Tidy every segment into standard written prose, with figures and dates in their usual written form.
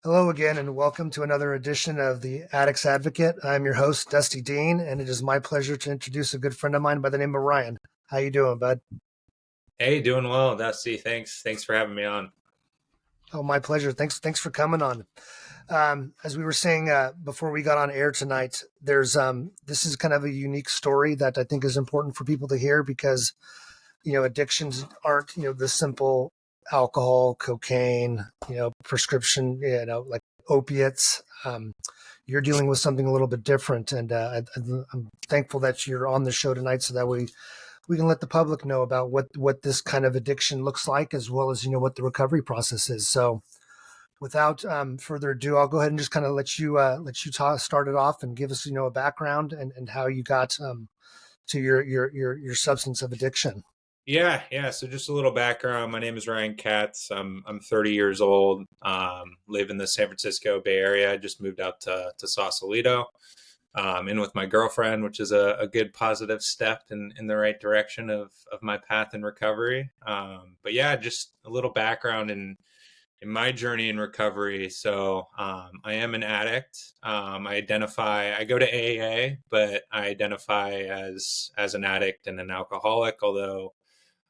Hello again, and welcome to another edition of the Addicts Advocate. I'm your host, Dusty Dean, and it is my pleasure to introduce a good friend of mine by the name of Ryan. How you doing, bud? Hey, doing well, Dusty. Thanks for having me on. Oh, my pleasure. Thanks for coming on. As we were saying before we got on air tonight, there's this is kind of a unique story that I think is important for people to hear because addictions aren't the simple alcohol, cocaine, prescription, like opiates. You're dealing with something a little bit different, and I'm thankful that you're on the show tonight so that we can let the public know about what this kind of addiction looks like, as well as what the recovery process is. So without further ado, I'll go ahead and just kind of let you start it off and give us a background and how you got to your substance of addiction. Yeah. So just a little background. My name is Ryan Katz. I'm 30 years old. Live in the San Francisco Bay Area. I just moved out to Sausalito. In with my girlfriend, which is a good positive step in the right direction of my path in recovery. But yeah, just a little background in my journey in recovery. So I am an addict. I go to AA, but I identify as an addict and an alcoholic, although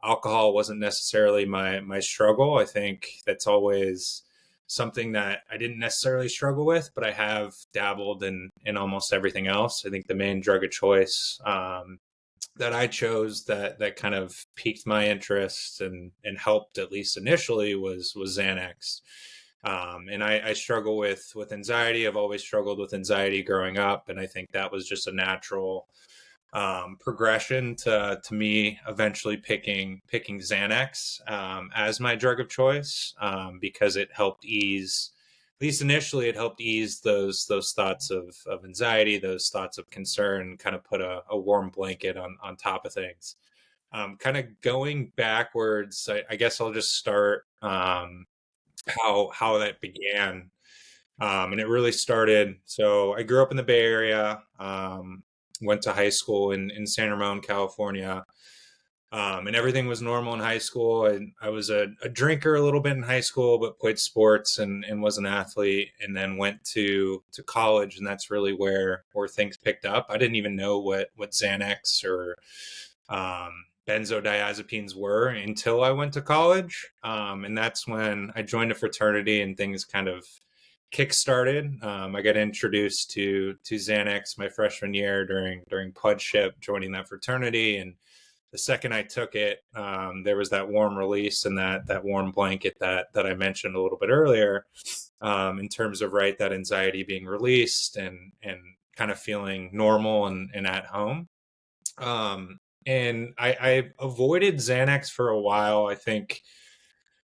alcohol wasn't necessarily my struggle. I think that's always something that I didn't necessarily struggle with, but I have dabbled in almost everything else. I think the main drug of choice that I chose that kind of piqued my interest and helped, at least initially, was Xanax. And I struggle with anxiety. I've always struggled with anxiety growing up, and I think that was just a natural progression to me eventually picking Xanax as my drug of choice, because it helped ease, at least initially, it helped ease those thoughts of anxiety, those thoughts of concern, kind of put a warm blanket on top of things. Kind of going backwards, I guess I'll just start how that began. And it really started. So I grew up in the Bay Area. Went to high school in San Ramon, California. And everything was normal in high school. I was a drinker a little bit in high school, but played sports and was an athlete. And then went to college, and that's really where things picked up. I didn't even know what Xanax or benzodiazepines were until I went to college. And that's when I joined a fraternity and things kind of kick-started. I got introduced to Xanax my freshman year during pudship, joining that fraternity. And the second I took it, there was that warm release and that warm blanket that I mentioned a little bit earlier, in terms of that anxiety being released and kind of feeling normal and at home. And I avoided Xanax for a while. I think,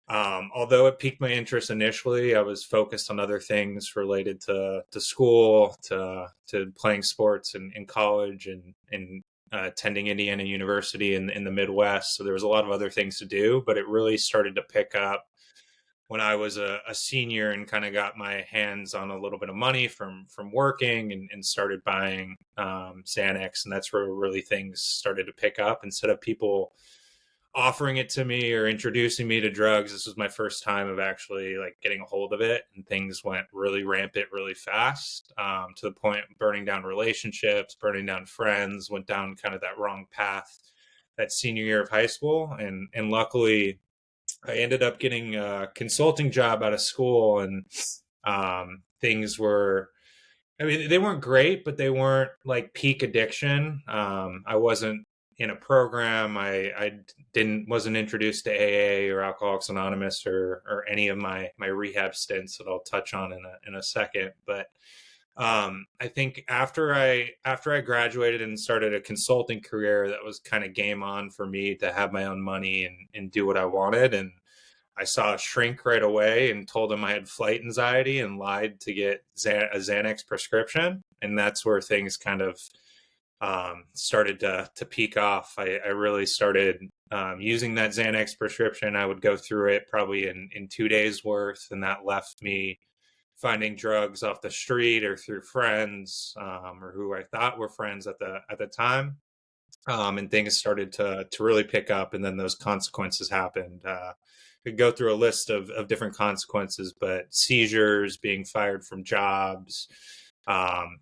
although it piqued my interest initially, I was focused on other things related to school, to playing sports in college, and attending Indiana University in the Midwest. So there was a lot of other things to do, but it really started to pick up when I was a senior and kind of got my hands on a little bit of money from working and started buying Xanax. And that's where really things started to pick up. Instead of people offering it to me or introducing me to drugs, this was my first time of actually getting a hold of it, and things went really rampant really fast, to the point of burning down relationships, burning down friends, went down kind of that wrong path that senior year of high school. And luckily I ended up getting a consulting job out of school, and things were, I mean, they weren't great, but they weren't like peak addiction. I wasn't in a program. I wasn't introduced to AA or Alcoholics Anonymous or any of my rehab stints that I'll touch on in a second. But I think after I graduated and started a consulting career, that was kind of game on for me to have my own money and do what I wanted. And I saw a shrink right away and told him I had flight anxiety and lied to get a Xanax prescription. And that's where things kind of started to peak off. I really started using that Xanax prescription. I would go through it probably in 2 days worth, and that left me finding drugs off the street or through friends, or who I thought were friends at the time. And things started to really pick up, and then those consequences happened. could go through a list of different consequences, but seizures, being fired from jobs,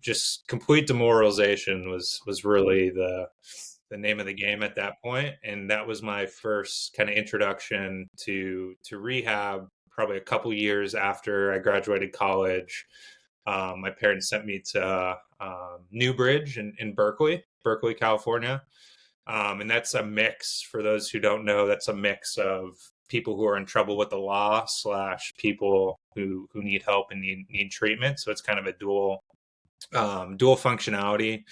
just complete demoralization was really the name of the game at that point. And that was my first kind of introduction to rehab. Probably a couple years after I graduated college, my parents sent me to Newbridge in Berkeley, California. And that's a mix, for those who don't know, that's a mix of people who are in trouble with the law slash people who need help and need treatment. So it's kind of a dual functionality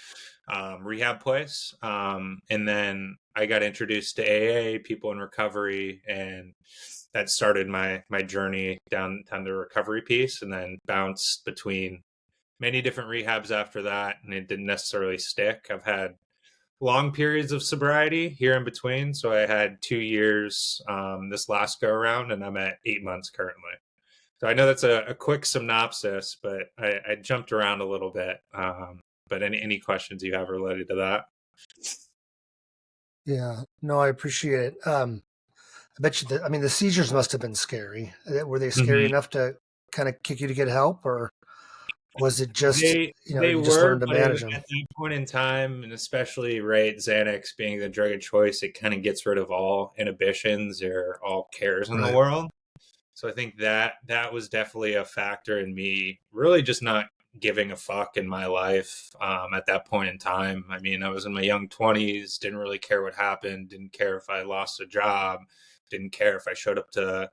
rehab place. And then I got introduced to AA, people in recovery, and that started my journey down the recovery piece, and then bounced between many different rehabs after that, and it didn't necessarily stick. I've had long periods of sobriety here in between. So I had 2 years this last go around, and I'm at 8 months currently. So I know that's a quick synopsis, but I jumped around a little bit. But any questions you have related to that? Yeah, no, I appreciate it. I bet you that, I mean, the seizures must have been scary. Were they scary Mhm. enough to kind of kick you to get help, or was it just, They you just were, learned to but manage them? at that point in time, and especially right, Xanax being the drug of choice, it kind of gets rid of all inhibitions or all cares in the Right. world. So I think that was definitely a factor in me really just not giving a fuck in my life at that point in time. I mean, I was in my young 20s, didn't really care what happened, didn't care if I lost a job, didn't care if I showed up to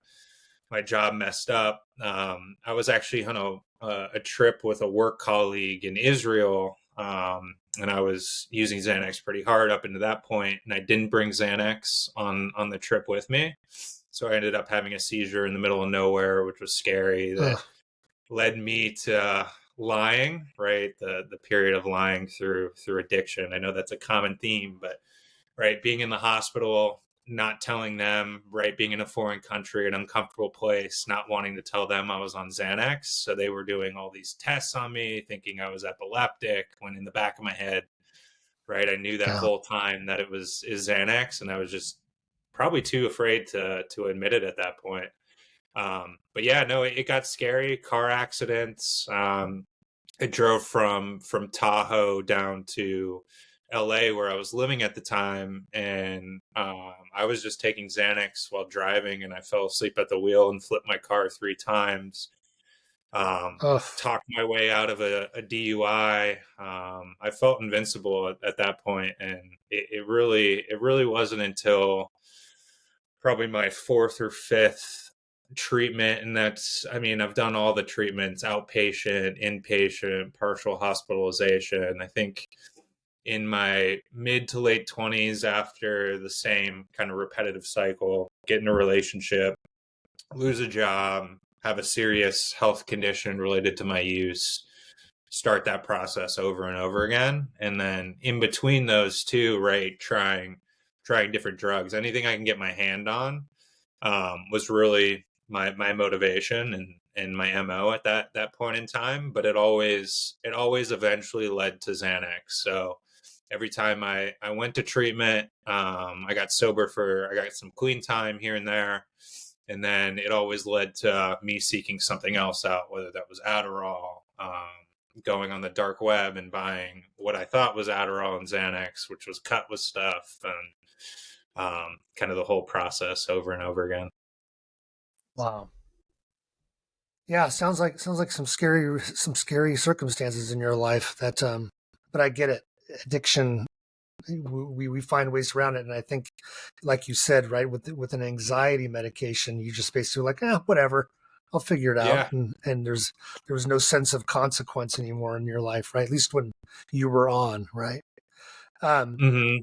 my job messed up. I was actually on a trip with a work colleague in Israel, and I was using Xanax pretty hard up into that point, and I didn't bring Xanax on the trip with me. So I ended up having a seizure in the middle of nowhere, which was scary. That Ugh, led me to lying, right? The period of lying through addiction. I know that's a common theme, but right, being in the hospital, not telling them, right, being in a foreign country, an uncomfortable place, not wanting to tell them I was on Xanax. So they were doing all these tests on me, thinking I was epileptic, when in the back of my head, right, I knew that yeah. whole time that it was is Xanax, and I was just probably too afraid to admit it at that point. But yeah, no, it got scary. Car accidents. I drove from Tahoe down to LA where I was living at the time, and I was just taking Xanax while driving, and I fell asleep at the wheel and flipped my car 3 times. Ugh, Talked my way out of a DUI. I felt invincible at that point, and it really wasn't until probably my fourth or fifth treatment. And that's, I mean, I've done all the treatments: outpatient, inpatient, partial hospitalization. I think in my mid to late 20s, after the same kind of repetitive cycle, get in a relationship, lose a job, have a serious health condition related to my use, start that process over and over again. And then in between those two, right, trying different drugs, anything I can get my hand on, was really my motivation and my MO at that point in time. But it always eventually led to Xanax. So every time I went to treatment, I got sober I got some clean time here and there. And then it always led to me seeking something else out, whether that was Adderall, going on the dark web and buying what I thought was Adderall and Xanax, which was cut with stuff, and kind of the whole process over and over again. wow. Yeah, sounds like some scary circumstances in your life. That but I get it. Addiction, we find ways around it, and I think, like you said, right, with an anxiety medication, you just basically like, whatever, I'll figure it out, Yeah. and there was no sense of consequence anymore in your life, right? At least when you were on, right? Um, Hmm.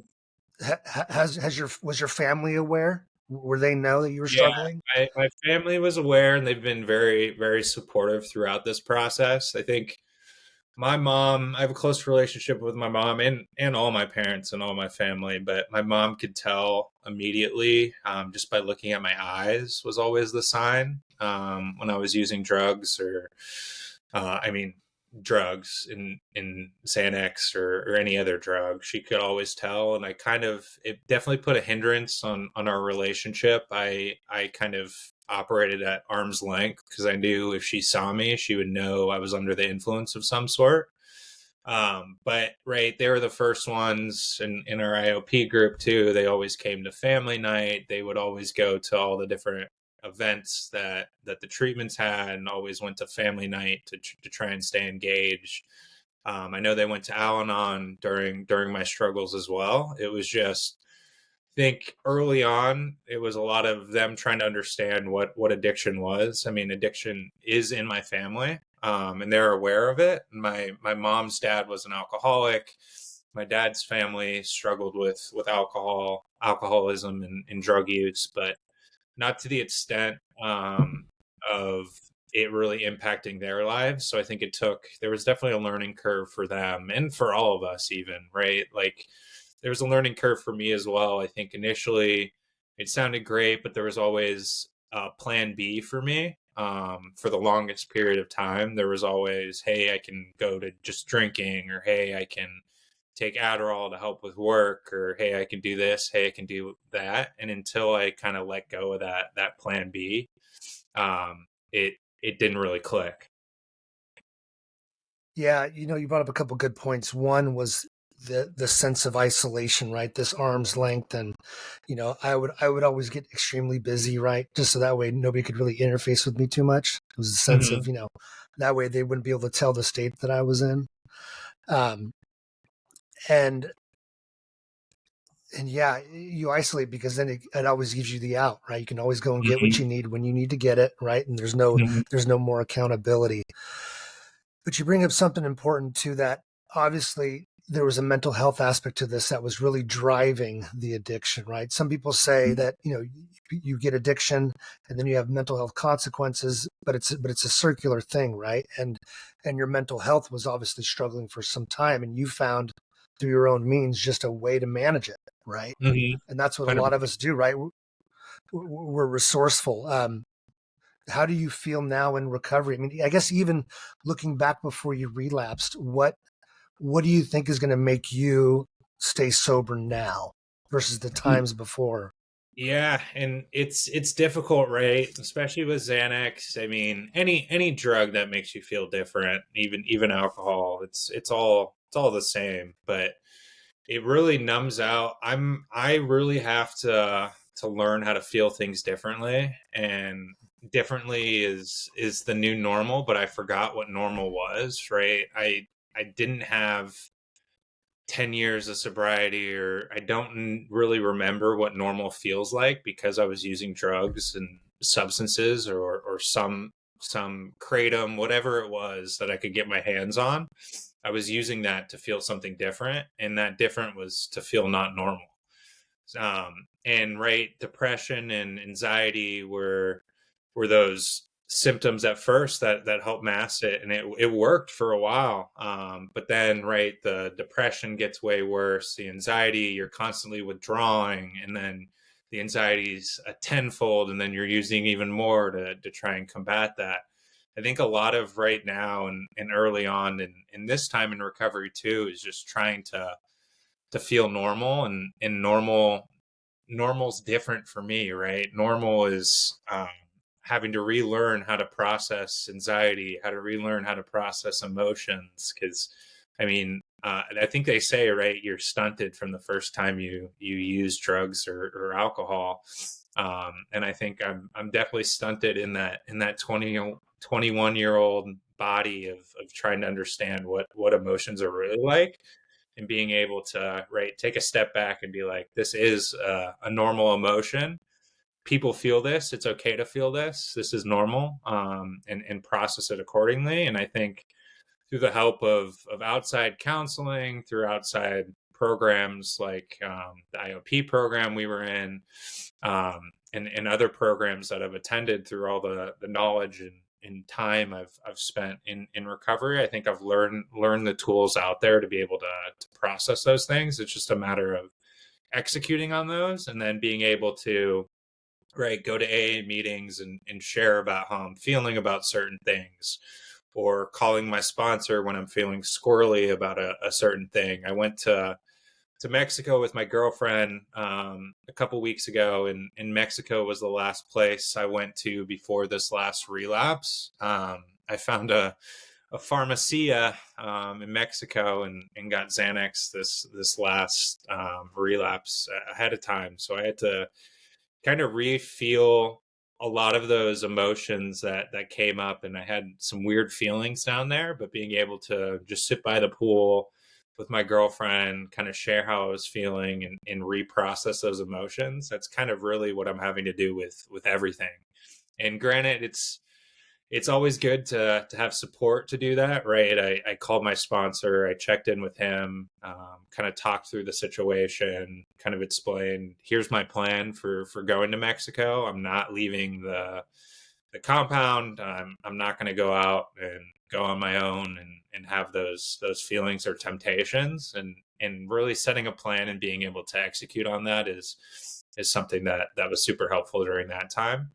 has your was your family aware? Were they know that you were Yeah. struggling? My family was aware, and they've been very, very supportive throughout this process. I think my mom, I have a close relationship with my mom and all my parents and all my family, but my mom could tell immediately, just by looking at my eyes was always the sign, when I was using drugs, or, I mean, drugs in Xanax, or any other drug. She could always tell. And it definitely put a hindrance on our relationship. I kind of operated at arm's length because I knew if she saw me, she would know I was under the influence of some sort. But right, they were the first ones in our IOP group too. They always came to family night. They would always go to all the different events that the treatments had, and always went to family night to try and stay engaged. I know they went to Al-Anon during my struggles as well. It was just, I think early on, it was a lot of them trying to understand what addiction was. I mean, addiction is in my family, and they're aware of it. My mom's dad was an alcoholic. My dad's family struggled with alcoholism, and drug use, but not to the extent of it really impacting their lives. So I think there was definitely a learning curve for them and for all of us, even, right? Like, there was a learning curve for me as well. I think initially it sounded great, but there was always plan B for me. For the longest period of time, there was always, hey, I can go to just drinking, or hey, I can take Adderall to help with work, or hey, I can do this, hey, I can do that. And until I kind of let go of that plan B, it didn't really click. Yeah, you brought up a couple good points. One was the sense of isolation, right? This arm's length, and I would always get extremely busy, right? Just so that way nobody could really interface with me too much. It was a sense Mm-hmm. of, that way they wouldn't be able to tell the state that I was in. Um, and and yeah, you isolate because then it always gives you the out, right? You can always go and get what Mm-hmm. you need when you need to get it, right? And there's no more accountability. But you bring up something important too, that obviously there was a mental health aspect to this that was really driving the addiction, right? Some people say that, you get addiction and then you have mental health consequences, but it's a circular thing, right? And your mental health was obviously struggling for some time, and you found through your own means just a way to manage it, right? Mm-hmm. And that's what a lot of 100%. us do, right? We're resourceful. How do you feel now in recovery? I mean, I guess even looking back before you relapsed, what do you think is going to make you stay sober now versus the times before? Yeah, and it's difficult, right? Especially with Xanax. I mean, any drug that makes you feel different, even alcohol, it's all the same, but it really numbs out. I really have to learn how to feel things differently, and differently is the new normal, but I forgot what normal was, right? I didn't have 10 years of sobriety, or I don't really remember what normal feels like because I was using drugs and substances, or some kratom, whatever it was that I could get my hands on. I was using that to feel something different, and that different was to feel not normal. And right, depression and anxiety were those symptoms at first that helped mask it, and it worked for a while. But then, right, the depression gets way worse. The anxiety, you're constantly withdrawing, and then the anxiety's a tenfold, and then you're using even more to try and combat that. I think a lot of right now and early on in this time in recovery too is just trying to feel normal, and normal's different for me, right? Normal is having to relearn how to process anxiety, how to relearn how to process emotions. Because, I mean, I think they say, right, you're stunted from the first time you use drugs or alcohol. And I think I'm definitely stunted in that 21-year-old body of trying to understand what emotions are really like, and being able to, right, take a step back and be like, this is a normal emotion. People feel this. It's okay to feel this. This is normal, and process it accordingly. And I think through the help of outside counseling, through outside programs like the IOP program we were in, and other programs that I've attended, through all the knowledge and time I've spent in recovery, I think I've learned the tools out there to be able to process those things. It's just a matter of executing on those, and then being able to, right, go to AA meetings and share about how I'm feeling about certain things, or calling my sponsor when I'm feeling squirrely about a certain thing. I went to to Mexico with my girlfriend a couple weeks ago, and Mexico was the last place I went to before this last relapse. I found a pharmacia in Mexico and got Xanax this last relapse ahead of time. So I had to kind of re-feel a lot of those emotions that came up, and I had some weird feelings down there, but being able to just sit by the pool with my girlfriend, kind of share how I was feeling and reprocess those emotions. That's kind of really what I'm having to do with everything. And granted, it's always good to have support to do that, right? I called my sponsor, I checked in with him, kind of talked through the situation, kind of explained, here's my plan for going to Mexico. I'm not leaving the compound. I'm not going to go out and go on my own and have those feelings or temptations, and really setting a plan and being able to execute on that is something that was super helpful during that time.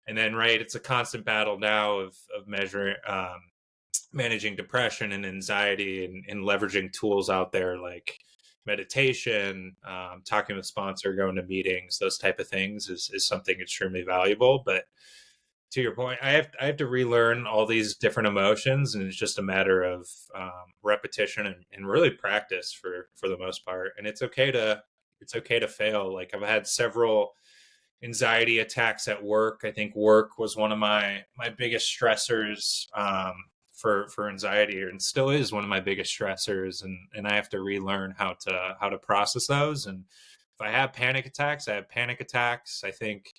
And then, right, it's a constant battle now of measuring, managing depression and anxiety, and leveraging tools out there like meditation, talking with sponsor, going to meetings, those type of things is something extremely valuable. But to your point, I have to relearn all these different emotions, and it's just a matter of repetition and really practice for the most part. And it's okay to fail. Like, I've had several anxiety attacks at work. I think work was one of my biggest stressors for anxiety, and still is one of my biggest stressors. And I have to relearn how to process those. And if I have panic attacks, I have panic attacks. I think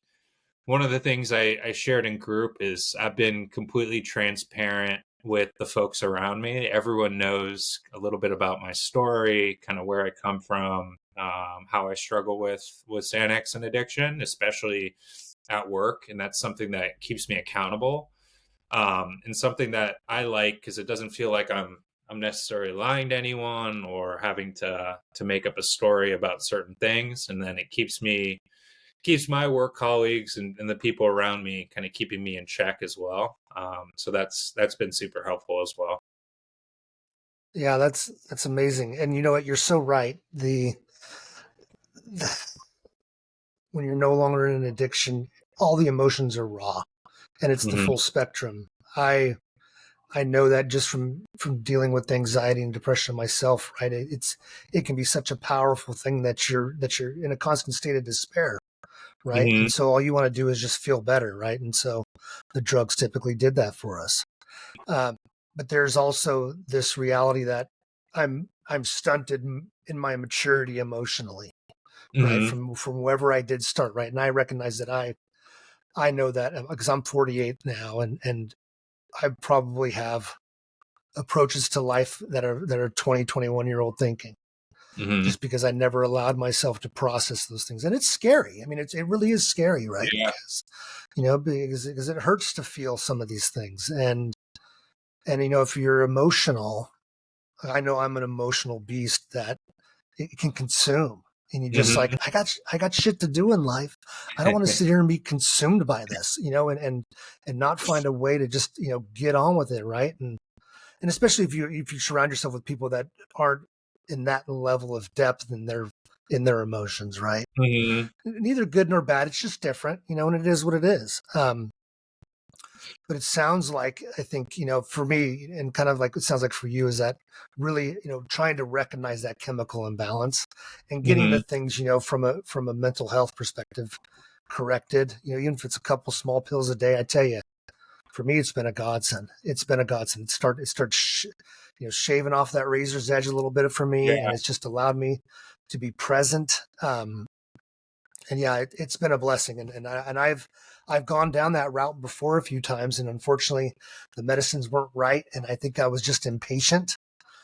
one of the things I shared in group is I've been completely transparent with the folks around me. Everyone knows a little bit about my story, kind of where I come from, how I struggle with Xanax and addiction, especially at work. And that's something that keeps me accountable, and something that I like, because it doesn't feel like I'm necessarily lying to anyone or having to make up a story about certain things. And then it keeps my work colleagues and the people around me kind of keeping me in check as well. So that's been super helpful as well. Yeah, that's amazing. And you know what? You're so right. When you're no longer in an addiction, all the emotions are raw, and it's the Mm-hmm. full spectrum. I know that just from dealing with anxiety and depression myself, right? It can be such a powerful thing that you're in a constant state of despair, right? Mm-hmm. And so all you want to do is just feel better, right? And so the drugs typically did that for us. Um, but there's also this reality that I'm stunted in my maturity emotionally, right? Mm-hmm. From wherever I did start, right? And I recognize that I know that because I'm 48 now, and I probably have approaches to life that are 20, 21-year-old thinking, Mm-hmm. just because I never allowed myself to process those things. And it's scary. I mean, it really is scary, right? Yeah. Because it hurts to feel some of these things. And if you're emotional, I know I'm an emotional beast that it can consume. And you just like, Mm-hmm. I got shit to do in life. I don't want to sit here and be consumed by this, and not find a way to just, get on with it. Right. And especially if you surround yourself with people that aren't in that level of depth in their emotions, right? Mm-hmm. Neither good nor bad. It's just different, and it is what it is. But it sounds like, I think, for me, and kind of like it sounds like for you, is that really, trying to recognize that chemical imbalance and getting Mm-hmm. the things, from a mental health perspective corrected, even if it's a couple small pills a day. I tell you, for me, it's been a godsend. It's been a godsend. It starts, shaving off that razor's edge a little bit for me, Yeah. and it's just allowed me to be present. And yeah, it's been a blessing, and I've gone down that route before a few times, and unfortunately, the medicines weren't right, and I think I was just impatient.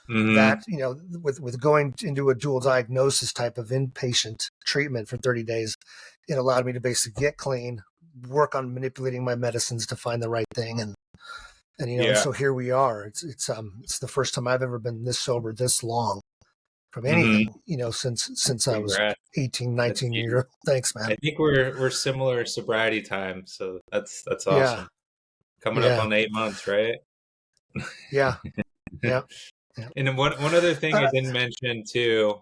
Mm-hmm. That with going into a dual diagnosis type of inpatient treatment for 30 days, it allowed me to basically get clean, work on manipulating my medicines to find the right thing, and Yeah. so here we are. It's the first time I've ever been this sober this long from Mm-hmm. anything, since I was Congrats. 18, That's 19 huge. years old. Thanks, man. I think we're similar sobriety time, so that's Yeah. awesome. Coming up Yeah. on 8 months, right? Yeah. Yeah. Yeah. And then one other thing I Uh, didn't mention too,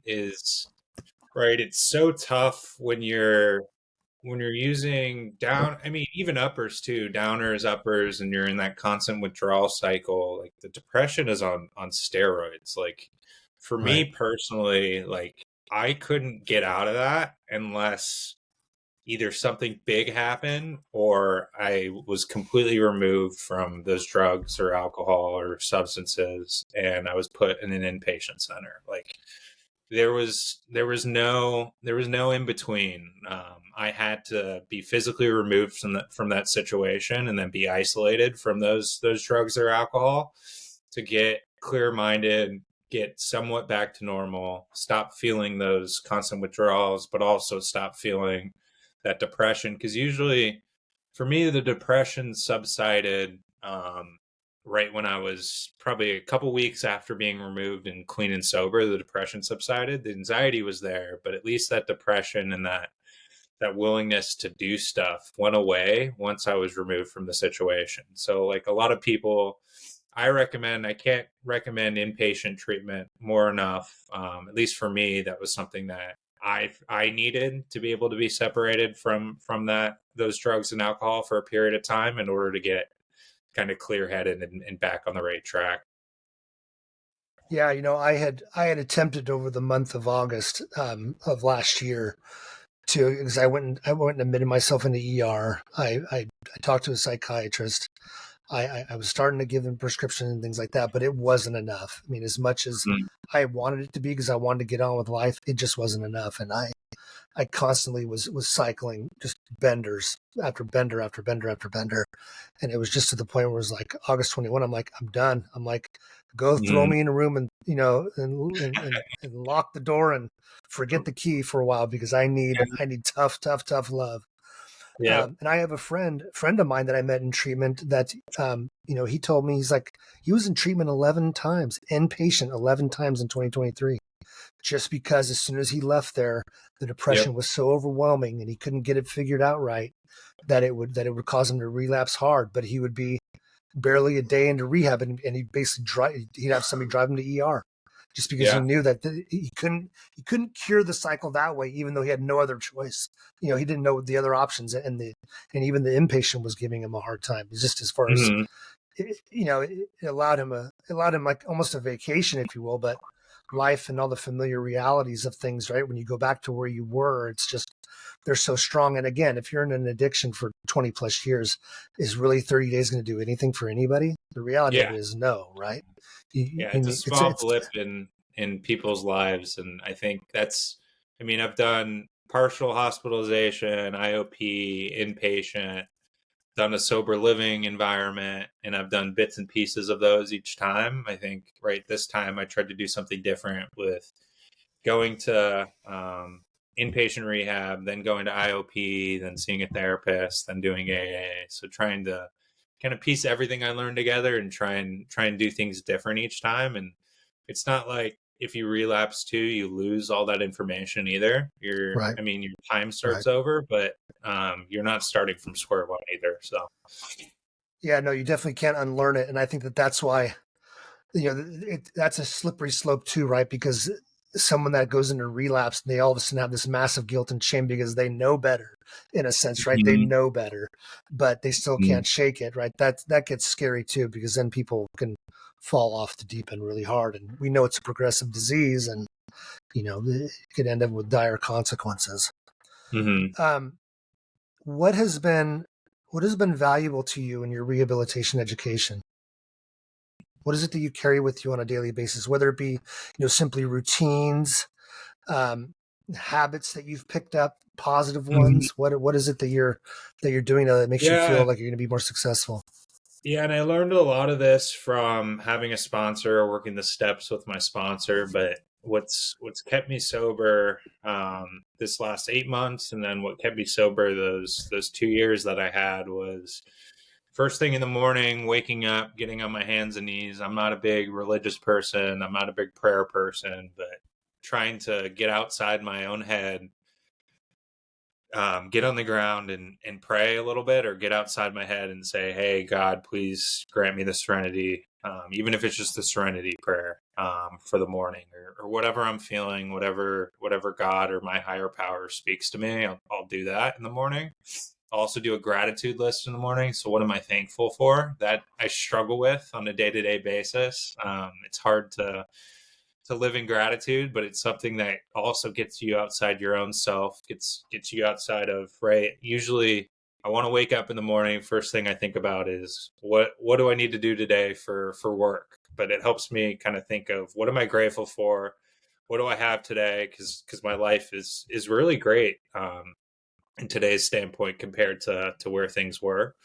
is right. It's so tough when you're using down. I mean, even uppers too, downers, uppers, and you're in that constant withdrawal cycle. Like the depression is on steroids. Like for me right. personally, like I couldn't get out of that unless either something big happened or I was completely removed from those drugs or alcohol or substances and I was put in an inpatient center. Like there was no in between. I had to be physically removed from that situation and then be isolated from those drugs or alcohol to get clear minded, get somewhat back to normal, stop feeling those constant withdrawals, but also stop feeling that depression. Because usually, for me, the depression subsided right when I was probably a couple weeks after being removed and clean and sober. The depression subsided. The anxiety was there, but at least that depression and that willingness to do stuff went away once I was removed from the situation. So, like a lot of people, I can't recommend inpatient treatment more enough. At least for me, that was something that I needed to be able to be separated from those drugs and alcohol for a period of time in order to get kind of clear headed and back on the right track. Yeah, I had attempted over the month of August of last year to because I went and admitted myself in the ER. I talked to a psychiatrist. I was starting to give him prescription and things like that, but it wasn't enough. I mean, as much as Mm. I wanted it to be because I wanted to get on with life, it just wasn't enough. And I constantly was cycling just benders after bender after bender after bender. And it was just to the point where it was like August 21. I'm like, I'm done. I'm like, go throw Mm. me in a room and, and lock the door and forget the key for a while because I need tough, tough, tough love. Yep. And I have a friend of mine that I met in treatment that, he told me, he's like, he was in treatment 11 times, inpatient 11 times in 2023, just because as soon as he left there, the Yep. depression was so overwhelming and he couldn't get it figured out right that it would cause him to relapse hard. But he would be barely a day into rehab and he'd basically he'd have somebody drive him to ER just because he Yeah. knew that he couldn't cure the cycle that way, even though he had no other choice. He didn't know the other options, and even the inpatient was giving him a hard time. It's just as far as Hmm. it allowed him like almost a vacation, if you will, but life and all the familiar realities of things, right? When you go back to where you were, it's just they're so strong. And again, if you're in an addiction for 20 plus years, is really 30 days going to do anything for anybody? The reality of Yeah. it is no, right? You, Yeah. you It's a need, small blip in people's lives, and I think that's. I mean, I've done partial hospitalization, IOP, inpatient, done a sober living environment, and I've done bits and pieces of those each time. I think right this time I tried to do something different with going to inpatient rehab, then going to IOP, then seeing a therapist, then doing AA. So trying to kind of piece everything I learned together and try and do things different each time. And it's not like if you relapse too, you lose all that information either. right, I mean, your time right. starts over, but you're not starting from square one either. So. Yeah, no, you definitely can't unlearn it. And I think that that's why, that's a slippery slope too, right? Because someone that goes into relapse, they all of a sudden have this massive guilt and shame because they know better in a sense, right? They Mhm. know better, but they still Mhm. can't shake it, right? That gets scary too, because then people can fall off the deep end really hard. And we know it's a progressive disease and, it could end up with dire consequences. Mhm. Um, what has been, what has been valuable to you in your rehabilitation education? What is it that you carry with you on a daily basis, whether it be, simply routines, um, habits that you've picked up, positive Mhm. ones? What is it that you're doing that makes you Yeah, feel like you're going to be more successful? yeah, and I learned a lot of this from having a sponsor, working the steps with my sponsor. But what's kept me sober this last 8 months, and then what kept me sober those 2 years that I had was first thing in the morning, waking up, getting on my hands and knees. I'm not a big religious person. I'm not a big prayer person, but trying to get outside my own head get on the ground and pray a little bit, or get outside my head and say, hey, God, please grant me the serenity, even if it's just the serenity prayer for the morning, or whatever I'm feeling, whatever God or my higher power speaks to me, I'll do that in the morning. I'll also do a gratitude list in the morning. So what am I thankful for? That I struggle with on a day-to-day basis. It's hard to live in gratitude, but it's something that also gets you outside your own self, gets you outside of, right. Usually I want to wake up in the morning. First thing I think about is what do I need to do today for work? But it helps me kind of think of, what am I grateful for? What do I have today? Because my life is really great in today's standpoint compared to where things were.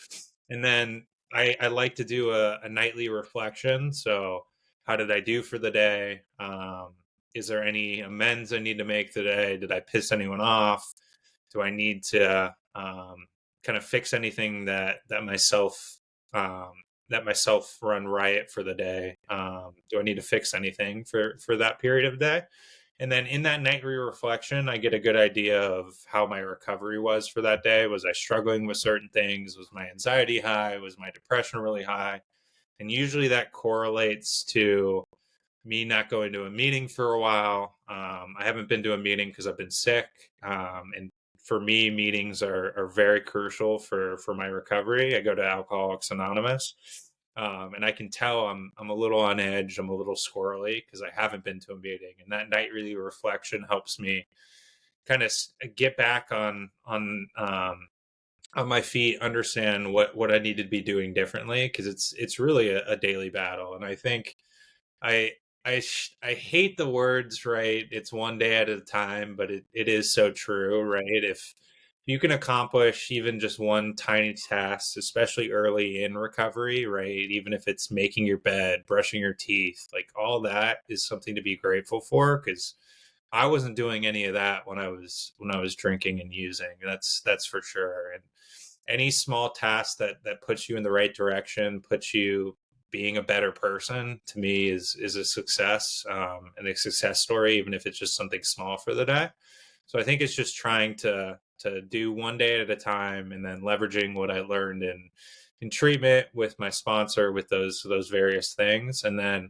And then I like to do a nightly reflection. So how did I do for the day? Is there any amends I need to make today? Did I piss anyone off? Do I need to kind of fix anything um, that myself run riot for the day? Do I need to fix anything for that period of the day? And then in that nightly reflection, I get a good idea of how my recovery was for that day. Was I struggling with certain things? Was my anxiety high? Was my depression really high? And usually that correlates to me not going to a meeting for a while. I haven't been to a meeting because I've been sick. And for me, meetings are very crucial for my recovery. I go to Alcoholics Anonymous. And I can tell I'm a little on edge. I'm a little squirrely because I haven't been to a meeting, and that nightly reflection helps me kind of get back on my feet, understand what I need to be doing differently, because it's really a daily battle. And I think I I hate the words, right? It's one day at a time, but it is so true, right? If you can accomplish even just one tiny task, especially early in recovery, right? Even if it's making your bed, brushing your teeth, like all that is something to be grateful for, because I wasn't doing any of that when I was drinking and using. That's for sure. And any small task that puts you in the right direction, puts you being a better person, to me is a success, and a success story, even if it's just something small for the day. So I think it's just trying to do one day at a time, and then leveraging what I learned in treatment with my sponsor with those various things. And then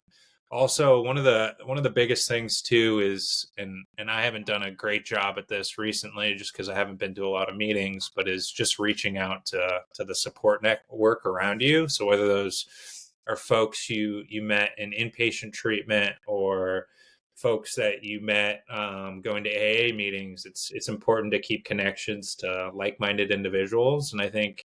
also one of the biggest things too is, and I haven't done a great job at this recently just because I haven't been to a lot of meetings, but is just reaching out to the support network around you. So whether those are folks you met in inpatient treatment, or folks that you met going to AA meetings, it's important to keep connections to like-minded individuals. And I think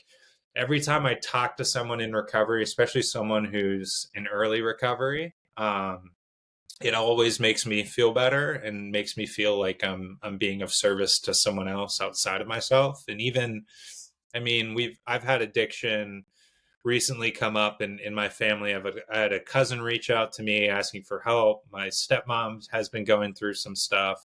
every time I talk to someone in recovery, especially someone who's in early recovery, it always makes me feel better and makes me feel like I'm being of service to someone else outside of myself. And even, I mean, I've had addiction recently come up in my family. I had a cousin reach out to me asking for help. My stepmom has been going through some stuff.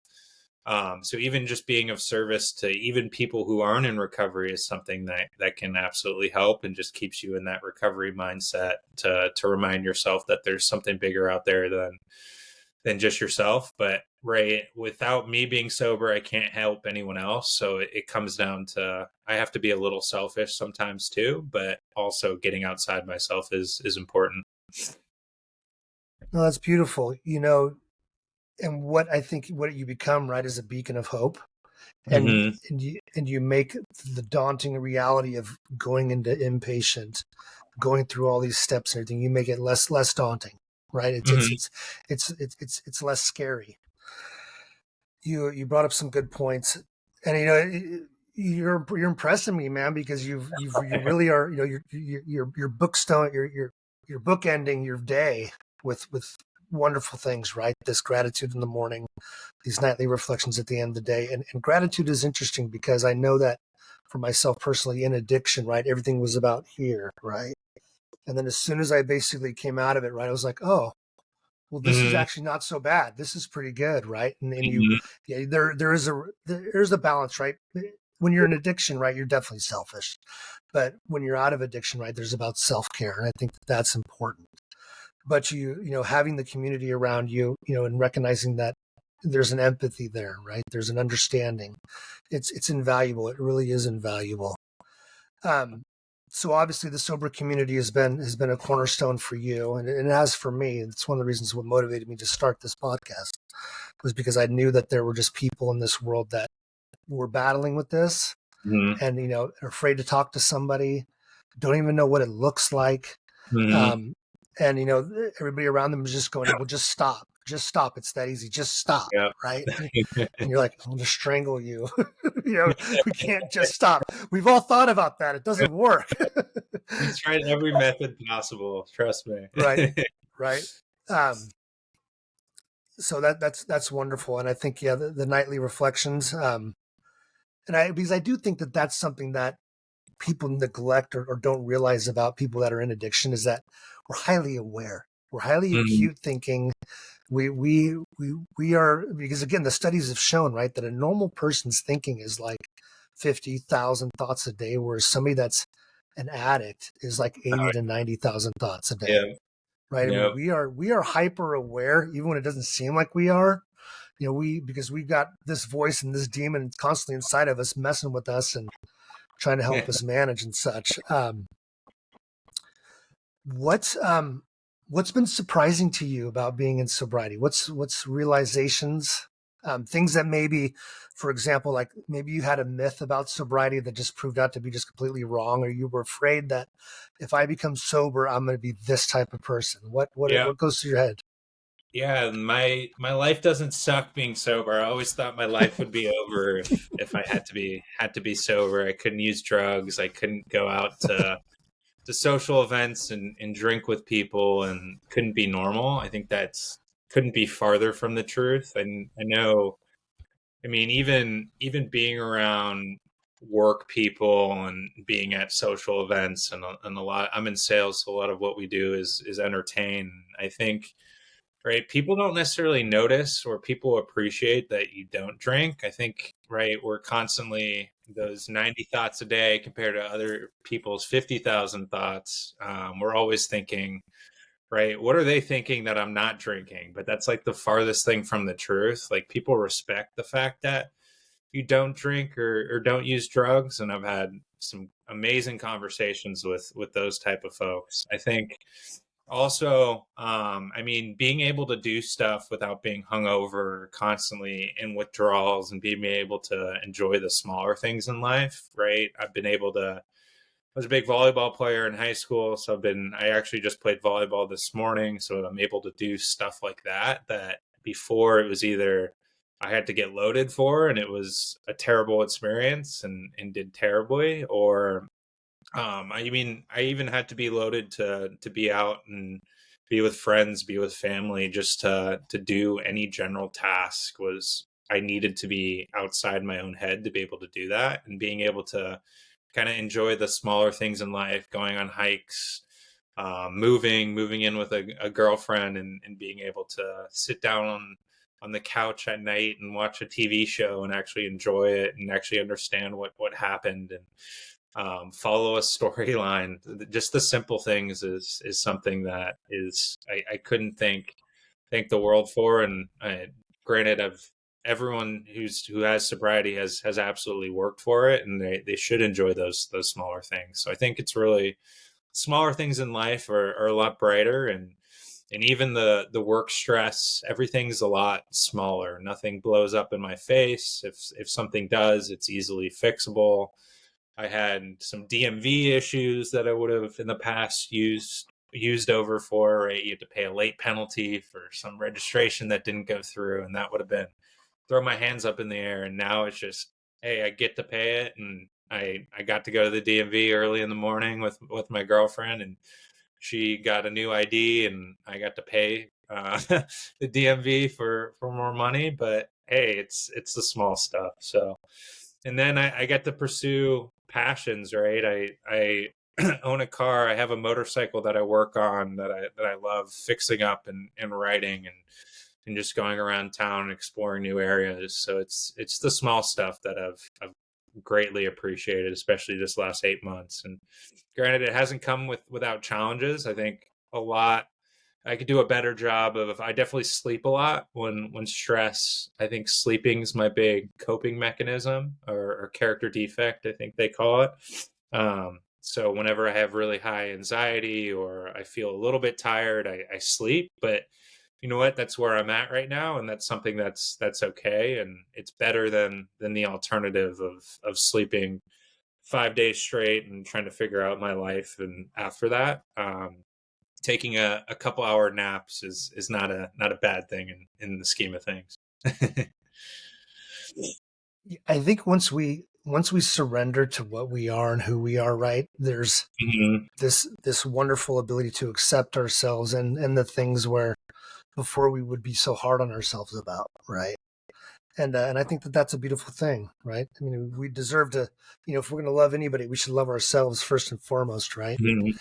So even just being of service to even people who aren't in recovery is something that can absolutely help, and just keeps you in that recovery mindset to remind yourself that there's something bigger out there than just yourself. But right, without me being sober, I can't help anyone else. So it comes down to, I have to be a little selfish sometimes too, but also getting outside myself is important. No, that's beautiful. And what I think what you become, right, is a beacon of hope. And Mm-hmm. you make the daunting reality of going into inpatient, going through all these steps and everything, you make it less daunting, right? Mm-hmm. It's less scary. You brought up some good points, and you're impressing me, man, because you really are, your bookstone, your book ending your day with wonderful things, right? This gratitude in the morning, these nightly reflections at the end of the day. And gratitude is interesting because I know that for myself personally in addiction, right, everything was about here, right? And then as soon as I basically came out of it, right, I was like, oh, well, this is Mm-hmm. actually not so bad. This is pretty good, right? And you, Mm-hmm. yeah, there's a balance, right? When you're in addiction, right, you're definitely selfish, but when you're out of addiction, right, there's about self care, and I think that's important. But having the community around you, and recognizing that there's an empathy there, right? There's an understanding. It's invaluable. It really is invaluable. Um, so obviously the sober community has been a cornerstone for you, and it has for me. It's one of the reasons what motivated me to start this podcast was because I knew that there were just people in this world that were battling with this, Mm-hmm. and are afraid to talk to somebody, don't even know what it looks like, Mm-hmm. um, and everybody around them is just going, "Well, just stop. It's that easy. Just stop." Yep. Right? And you're like, "I'm going to strangle you." We can't just stop. We've all thought about that. It doesn't work. We tried every method possible. Trust me. Right. Right. Um, so that's wonderful. And I think, yeah, the nightly reflections, because I do think that that's something that people neglect or don't realize about people that are in addiction, is that we're highly aware. We're highly Mm, acute thinking. We are, because again, the studies have shown, right, that a normal person's thinking is like 50,000 thoughts a day, whereas somebody that's an addict is like 80 to 90,000 thoughts a day. yeah. Right. I mean, Yep. we are hyper aware, even when it doesn't seem like we are. Because we've got this voice and this demon constantly inside of us, messing with us and trying to help us manage and such. What's what's been surprising to you about being in sobriety? What's realizations, things that maybe, for example, like maybe you had a myth about sobriety that just proved out to be just completely wrong, or you were afraid that if I become sober, I'm going to be this type of person. Yeah. What goes through your head? Yeah. My life doesn't suck being sober. I always thought my life would be over if I had to be sober. I couldn't use drugs. I couldn't go out to social events and drink with people and couldn't be normal. I think that's couldn't be farther from the truth. And I know, I mean, even being around work people and being at social events and a lot, I'm in sales, so a lot of what we do is entertain. I think, right, people don't necessarily notice or people appreciate that you don't drink. I think, right, we're constantly those 90 thoughts a day compared to other people's 50,000 thoughts. We're always thinking, right, what are they thinking that I'm not drinking? But that's like the farthest thing from the truth. Like people respect the fact that you don't drink or don't use drugs, and I've had some amazing conversations with those type of folks. I think also, I mean, being able to do stuff without being hungover, constantly in withdrawals, and being able to enjoy the smaller things in life, right? I've been able to. I was a big volleyball player in high school, so I actually just played volleyball this morning, so I'm able to do stuff like that. That before it was either I had to get loaded for, and it was a terrible experience and did terribly, or I mean, I even had to be loaded to be out and be with friends, be with family, just to do any general task. Was I needed to be outside my own head to be able to do that, and being able to kind of enjoy the smaller things in life, going on hikes, moving in with a girlfriend, and being able to sit down on the couch at night and watch a TV show and actually enjoy it and actually understand what happened and follow a storyline. Just the simple things is something that is I couldn't thank the world for. And granted, I've everyone who has sobriety has absolutely worked for it, and they should enjoy those smaller things. So I think it's really smaller things in life are a lot brighter, and even the work stress, everything's a lot smaller. Nothing blows up in my face. If something does, it's easily fixable. I had some DMV issues that I would have in the past used over for, right? You had to pay a late penalty for some registration that didn't go through, and that would have been throw my hands up in the air. And now it's just, hey, I get to pay it, and I got to go to the DMV early in the morning with my girlfriend, and she got a new ID, and I got to pay the DMV for more money. But hey, it's the small stuff. So, and then I get to pursue passions, right? I own a car. I have a motorcycle that I work on that I love fixing up and riding and just going around town and exploring new areas. So it's the small stuff that I've greatly appreciated, especially this last 8 months. And granted, it hasn't come without challenges. I think a lot I could do a better job of. I definitely sleep a lot when stress. I think sleeping is my big coping mechanism, or character defect, I think they call it. So whenever I have really high anxiety or I feel a little bit tired, I sleep. But you know what? That's where I'm at right now, and that's something that's okay, and it's better than the alternative of sleeping 5 days straight and trying to figure out my life. And after that, taking a couple hour naps is not a bad thing in the scheme of things. I think once we surrender to what we are and who we are, right, there's Mhm. this wonderful ability to accept ourselves and the things where before we would be so hard on ourselves about, right? And I think that that's a beautiful thing, right? I mean, we deserve to, if we're going to love anybody, we should love ourselves first and foremost, right? Mhm.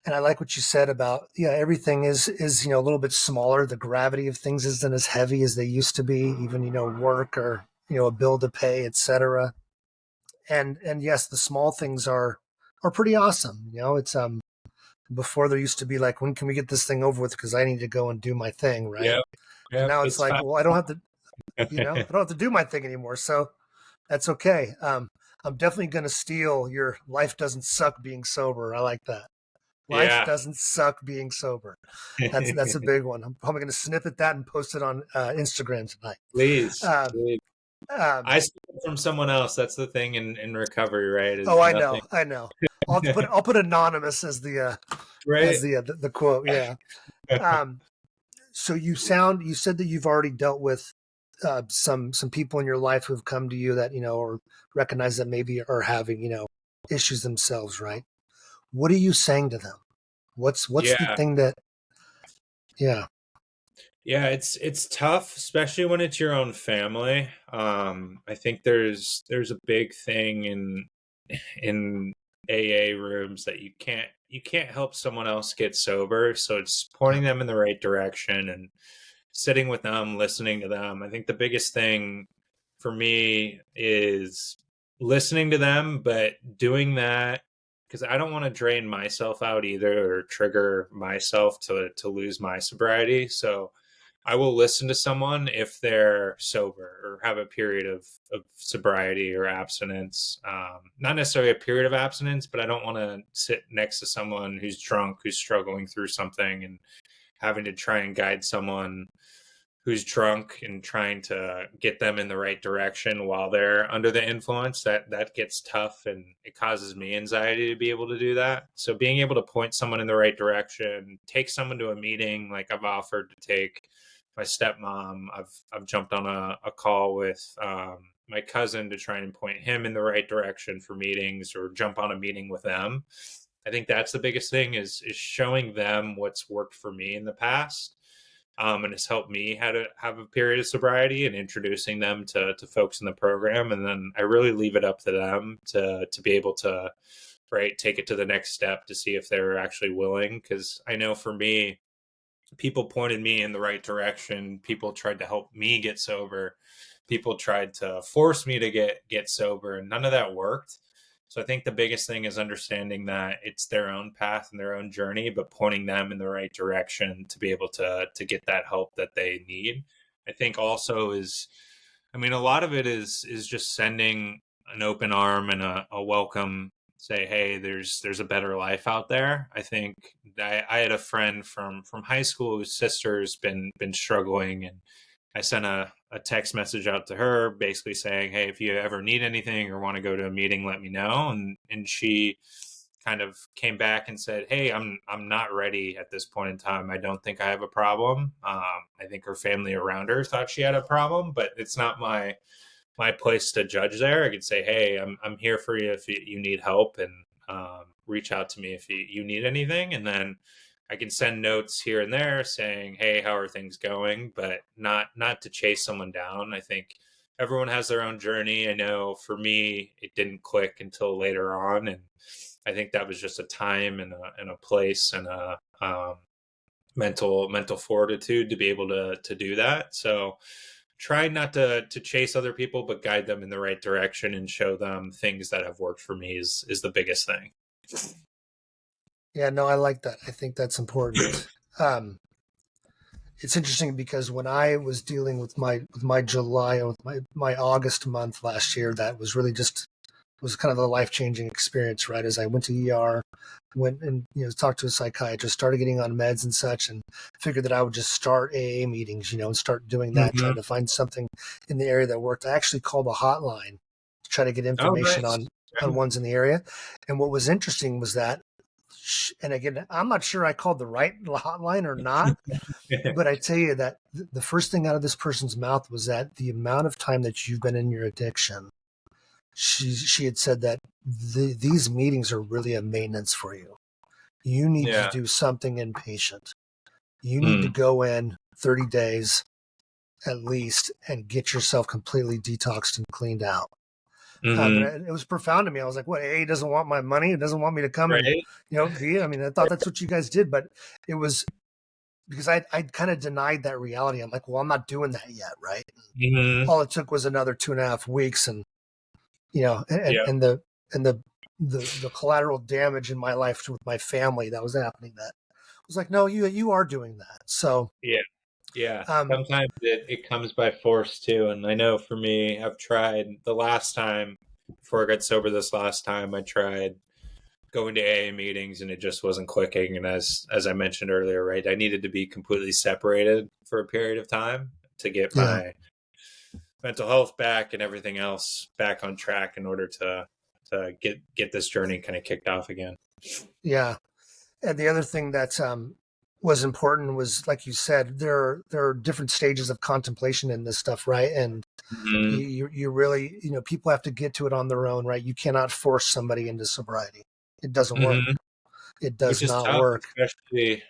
And I like what you said about, everything is a little bit smaller. The gravity of things isn't as heavy as they used to be, even work or a bill to pay, etc. And yes, the small things are pretty awesome. It's before there used to be like, when can we get this thing over with, because I need to go and do my thing, right? Yep. And Yep. now it's It's like, fine. well, I don't have to do my thing anymore, so that's okay. I'm definitely going to steal your "life doesn't suck being sober." I like that. Life Yeah. doesn't suck being sober. That's a big one. I'm probably going to snippet that and post it on Instagram tonight. Please. Um, Please. um, I stole it from someone else. That's the thing in recovery, right? oh, Is I nothing. know, I know. I'll put anonymous as Right. the quote. Yeah. Um, so you said that you've already dealt with some people in your life who've come to you that or recognize that maybe are having issues themselves, right? What are you saying to them? What's the Yeah. thing that yeah Yeah, it's tough, especially when it's your own family. I think there's a big thing in AA rooms that you can't help someone else get sober. So it's yeah pointing them in the right direction and sitting with them, listening to them. I think the biggest thing for me is listening to them, but doing that because I don't want to drain myself out either or trigger myself to lose my sobriety. So I will listen to someone if they're sober or have a period of sobriety or abstinence. Not necessarily a period of abstinence, but I don't want to sit next to someone who's drunk, who's struggling through something, and having to try and guide someone who's drunk and trying to get them in the right direction while they're under the influence. That gets tough, and it causes me anxiety to be able to do that. So being able to point someone in the right direction, take someone to a meeting, like I've offered to take my stepmom. I've jumped on a call with my cousin to try and point him in the right direction for meetings, or jump on a meeting with them. I think that's the biggest thing is showing them what's worked for me in the past, and it's helped me how to have a period of sobriety, and introducing them to folks in the program. And then I really leave it up to them to be able to, right, take it to the next step to see if they're actually willing. Because I know for me, people pointed me in the right direction. People tried to help me get sober. People tried to force me to get sober, and none of that worked. So I think the biggest thing is understanding that it's their own path and their own journey, but pointing them in the right direction to be able to get that help that they need. I think also is, I mean, a lot of it is just sending an open arm and a welcome, say, hey, there's a better life out there. I think I had a friend from high school whose sister's been struggling, and I sent a text message out to her basically saying, hey, if you ever need anything or want to go to a meeting, let me know. And she kind of came back and said, hey, I'm not ready at this point in time. I don't think I have a problem. I think her family around her thought she had a problem, but it's not my place to judge there. I could say, hey, I'm here for you if you need help, and reach out to me if you need anything. And then I can send notes here and there saying, hey, how are things going? But not to chase someone down. I think everyone has their own journey. I know for me, it didn't click until later on. And I think that was just a time and a place and a mental fortitude to be able to do that. So try not to chase other people, but guide them in the right direction and show them things that have worked for me is the biggest thing. yeah no, I like that. I think that's important. Um, it's interesting because when I was dealing with my July, with my August month last year, that was really just was kind of a life changing experience, right? As I went to ER, went and talked to a psychiatrist, started getting on meds and such, and figured that I would just start AA meetings, and start doing that, Mm-hmm. trying to find something in the area that worked. I actually called a hotline to try to get Oh, information nice. on ones in the area, and what was interesting was that, and again, I'm not sure I called the right hotline or not, but I tell you that the first thing out of this person's mouth was that the amount of time that you've been in your addiction, she had said that these meetings are really a maintenance for you. You need to Yeah. do something inpatient. You need to Mm. go in 30 days at least and get yourself completely detoxed and cleaned out. Mm-hmm. And it was profound to me. I was like, what, AA doesn't want my money? It doesn't want me to come and, Right. be, I mean, I thought that's what you guys did, but it was because I kind of denied that reality. I'm like, well, I'm not doing that yet. Right. Mm-hmm. All it took was another 2.5 weeks. And, Yeah. and the collateral damage in my life with my family that was happening, that was like, no, you are doing that. So, Yeah. Yeah. um, Sometimes it comes by force too. And I know for me, I've tried the last time before I got sober this last time, I tried going to AA meetings and it just wasn't clicking. And as I mentioned earlier, right, I needed to be completely separated for a period of time to get yeah, my mental health back and everything else back on track in order to get this journey kind of kicked off again. yeah. And the other thing that was important was, like you said, there are different stages of contemplation in this stuff, right? And Mm-hmm. you really, people have to get to it on their own, right? You cannot force somebody into sobriety. It doesn't work. Mm-hmm. It Which does is not tough, work. especially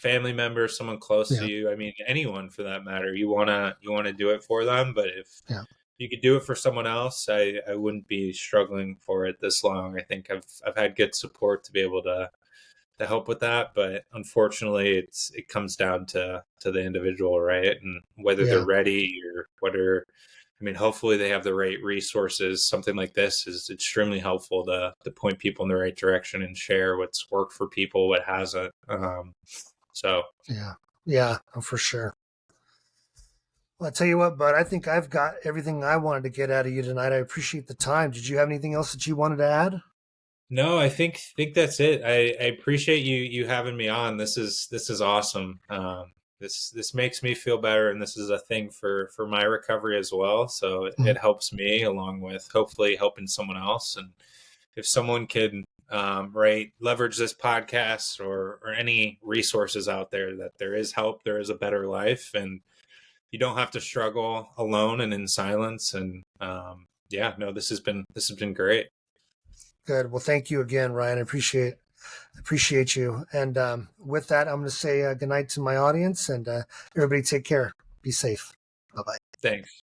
family members, someone close to Yeah, you. I mean, anyone for that matter. You wanna do it for them, but if yeah, you could do it for someone else, I wouldn't be struggling for it this long. I think I've had good support to be able to help with that, but unfortunately, it comes down to the individual, right? And whether they're yeah, ready or whether I mean, hopefully they have the right resources. Something like this is extremely helpful to point people in the right direction and share what's worked for people, what hasn't. So yeah, yeah, for sure. Well, I tell you what, bud, I think I've got everything I wanted to get out of you tonight. I appreciate the time. Did you have anything else that you wanted to add? no, I think that's it. I appreciate you having me on. This is awesome. This makes me feel better, and this is a thing for my recovery as well. So Mhm. it helps me along with hopefully helping someone else. And if someone can right leverage this podcast or any resources out there, that there is help, there is a better life, and you don't have to struggle alone and in silence. And yeah, no, this has been great. Good. Well, thank you again, Ryan. I appreciate you. And with that, I'm going to say good night to my audience, and everybody take care. Be safe. Bye bye. Thanks.